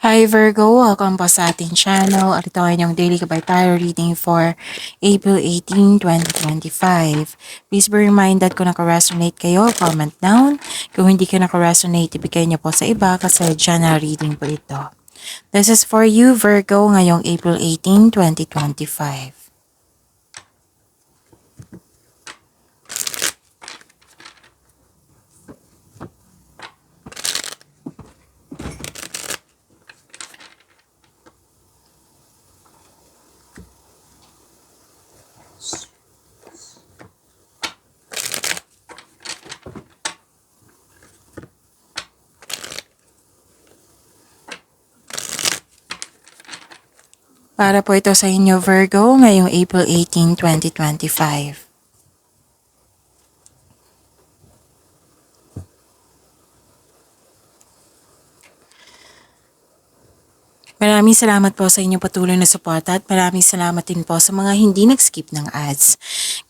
Hi Virgo, welcome po sa ating channel at ito ay inyong daily gabay tarot reading for April 18, 2025. Please be reminded kung naka-resonate kayo, comment down. Kung hindi ka naka-resonate, ibigay niyo po sa iba kasi general reading po ito. This is for you Virgo ngayong April 18, 2025. Para po ito sa inyo Virgo ngayong April 18, 2025. Maraming salamat po sa inyong patuloy na suporta at maraming salamat din po sa mga hindi nag-skip ng ads.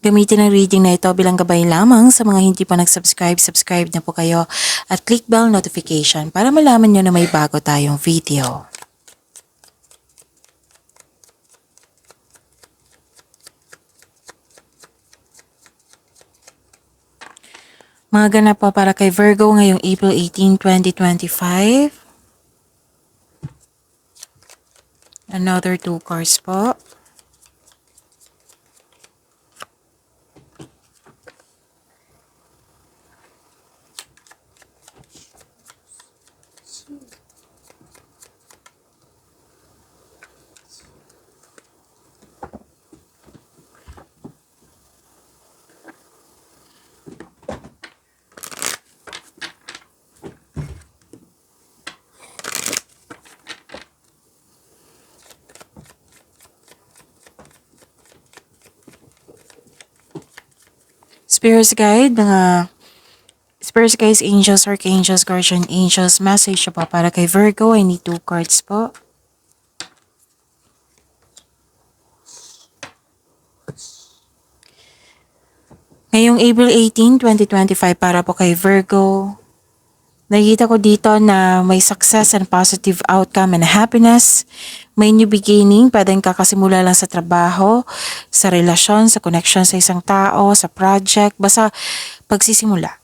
Gamitin ang reading na ito bilang gabay lamang sa mga hindi pa nag-subscribe, subscribe na po kayo at click bell notification para malaman nyo na may bago tayong video. Mga ganap po para kay Virgo ngayong April 18, 2025. Another 2 cards po. Spirits guides, angels, archangels, guardian angels, message po para kay Virgo. I need 2 cards po. Ngayong April 18, 2025 para po kay Virgo. Nakikita ko dito na may success and positive outcome and happiness. May new beginning, pwedeng kakasimula lang sa trabaho, sa relasyon, sa connection sa isang tao, sa project, basta pagsisimula.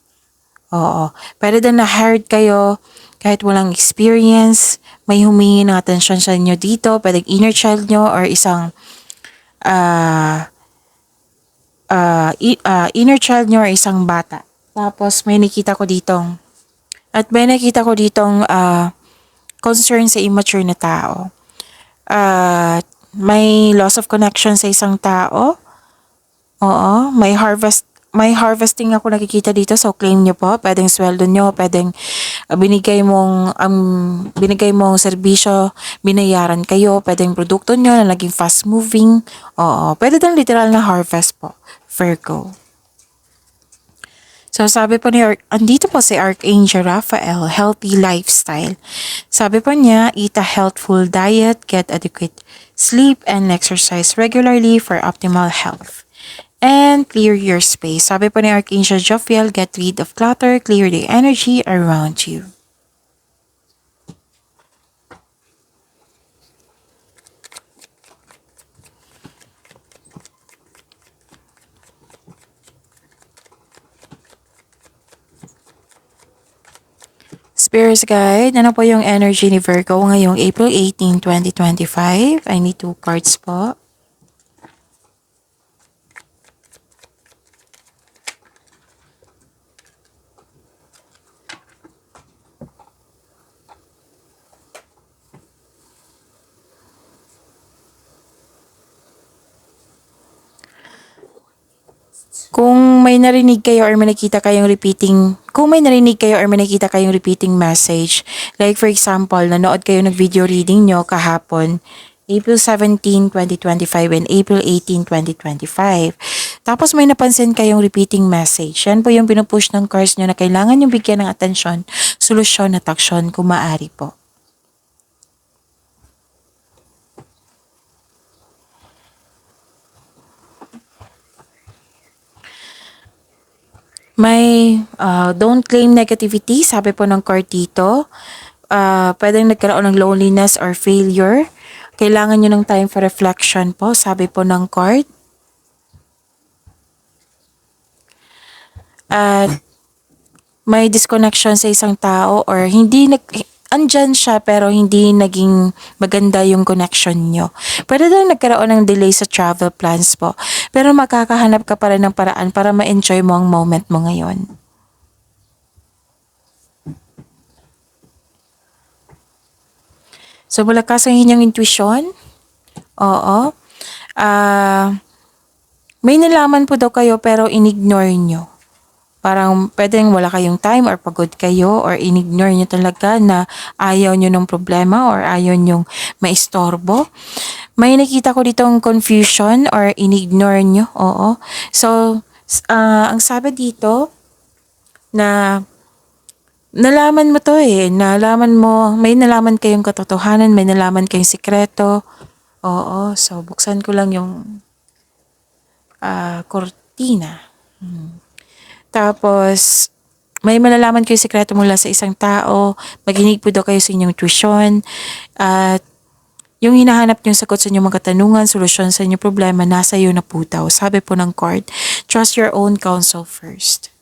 Oo. Pwede din na-hired kayo kahit walang experience, may humingi ng atensyon sa inyo dito, pwedeng inner child nyo or isang inner child nyo or isang bata. Tapos may nakita ko ditong concern sa immature na tao. May loss of connection sa isang tao. Oo, may harvesting ako nakikita dito, so claim nyo po. Pwedeng sweldo nyo, pwedeng binigay mong serbisyo, binayaran kayo, pwedeng produkto nyo na naging fast moving. Oo, pwede din literal na harvest po, Virgo. So sabi po andito po si Archangel Raphael, healthy lifestyle. Sabi po niya, eat a healthful diet, get adequate sleep, and exercise regularly for optimal health. And clear your space. Sabi po ni Archangel Jophiel, get rid of clutter, clear the energy around you. Spirits Guide, ano po yung energy ni Virgo ngayong April 18, 2025? I need 2 cards po. Kung may narinig kayo or may nakita kayong repeating message, like for example, nanood kayo ng video reading nyo kahapon, April 17, 2025 and April 18, 2025. Tapos may napansin kayong repeating message. Yan po yung pinupush ng cards nyo na kailangan yung bigyan ng atensyon, solusyon at aksyon kung maaari po. May don't claim negativity, sabi po ng card dito. pwedeng nagkaroon ng loneliness or failure. Kailangan nyo ng time for reflection po, sabi po ng card. At may disconnection sa isang tao or andyan siya pero hindi naging maganda yung connection nyo. Pwede daw nagkaroon ng delay sa travel plans po. Pero makakahanap ka pa rin ng paraan para ma-enjoy mo ang moment mo ngayon. So, malakas ang inyong intuition. Oo. May nalaman po daw kayo pero inignore nyo. Parang pwedeng wala kayong time or pagod kayo or inignore nyo talaga na ayaw nyo ng problema or ayaw nyong maistorbo. May nakita ko ditong confusion or inignore nyo. Oo. So, ang sabi dito na nalaman mo to nalaman mo, may nalaman kayong katotohanan, may nalaman kayong sikreto. Oo. So, buksan ko lang yung kortina. Tapos, may malalaman kayo sikreto mula sa isang tao, maghinig po daw kayo sa inyong tuition, at yung hinahanap niyong sagot sa inyong mga katanungan, solusyon sa inyong problema, nasa iyo na po daw. Sabi po ng card, trust your own counsel first.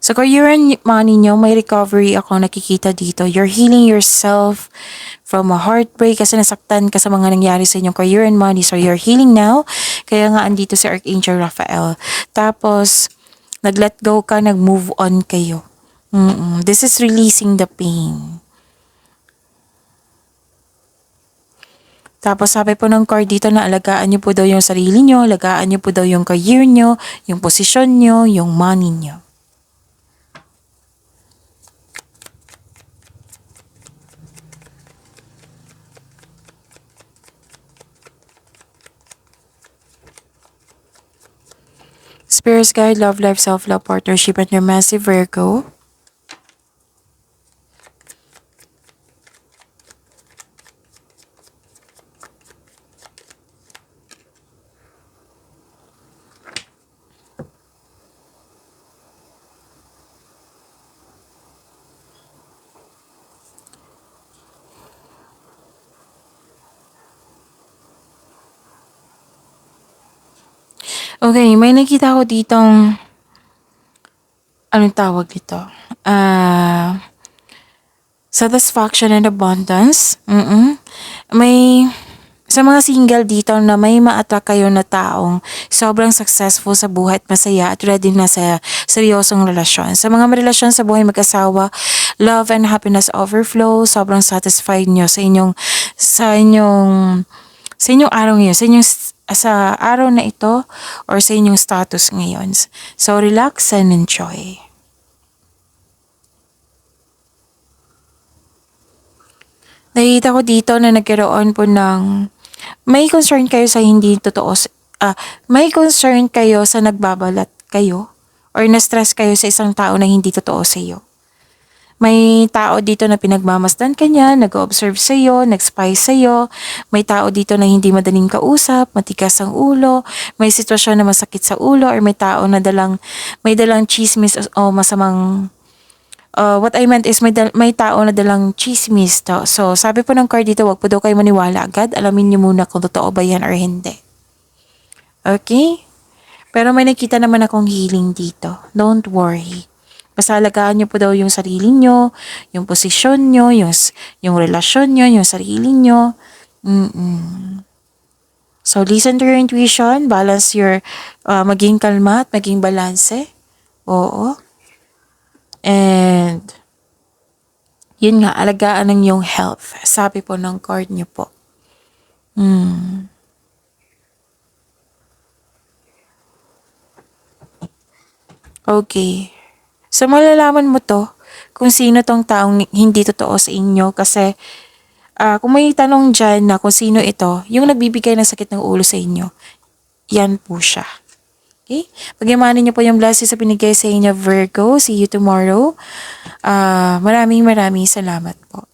Sa career and money nyo, may recovery ako nakikita dito. You're healing yourself from a heartbreak kasi nasaktan ka sa mga nangyari sa inyong career and money. So, you're healing now. Kaya nga andito si Archangel Raphael. Tapos, nag-let go ka, nag-move on kayo. This is releasing the pain. Tapos sabi po ng card dito na alagaan nyo po daw yung sarili nyo, alagaan nyo po daw yung career nyo, yung posisyon nyo, yung money nyo. Spirit guide, love life, self-love, partnership, and your massive Virgo. Okay, may nakita ko ditong anong tawag dito? Satisfaction and abundance. May sa mga single dito na may ma-attract kayo na taong sobrang successful sa buhay at masaya at ready na sa seryosong relasyon. Sa mga relasyon sa buhay mag-asawa, love and happiness overflow, sobrang satisfied nyo sa inyong araw ngayon, sa araw na ito or sa inyong status ngayon. So, relax and enjoy. Nakikita ko dito na nagkaroon po ng may concern kayo sa hindi totoo, may concern kayo sa nagbabalat kayo or na-stress kayo sa isang tao na hindi totoo sa iyo. May tao dito na pinagmamasdan ka niya, nag-observe sa iyo, nag-spy sa iyo. May tao dito na hindi madaling kausap, matigas ang ulo, may sitwasyon na masakit sa ulo, or may tao na may dalang chismis o masamang what I meant is may tao na dalang chismis to. So, sabi po ng card dito, wag po daw kayo maniwala agad. Alamin niyo muna kung totoo ba yan or hindi. Okay? Pero may nakita naman akong healing dito. Don't worry. Basta alagaan niyo po daw yung sarili niyo, yung posisyon niyo, yung relasyon niyo, yung sarili niyo. So, listen to your intuition, balance your, maging kalma at maging balanse. Oo. And, yun nga, alagaan ng yung health. Sabi po ng card niyo po. Okay. So, malalaman mo to kung sino tong taong hindi totoo sa inyo kasi kung may tanong dyan na kung sino ito, yung nagbibigay ng sakit ng ulo sa inyo, yan po siya. Okay? Pagyamanin niyo po yung blessings sa binigay sa inyo, Virgo. See you tomorrow. Maraming salamat po.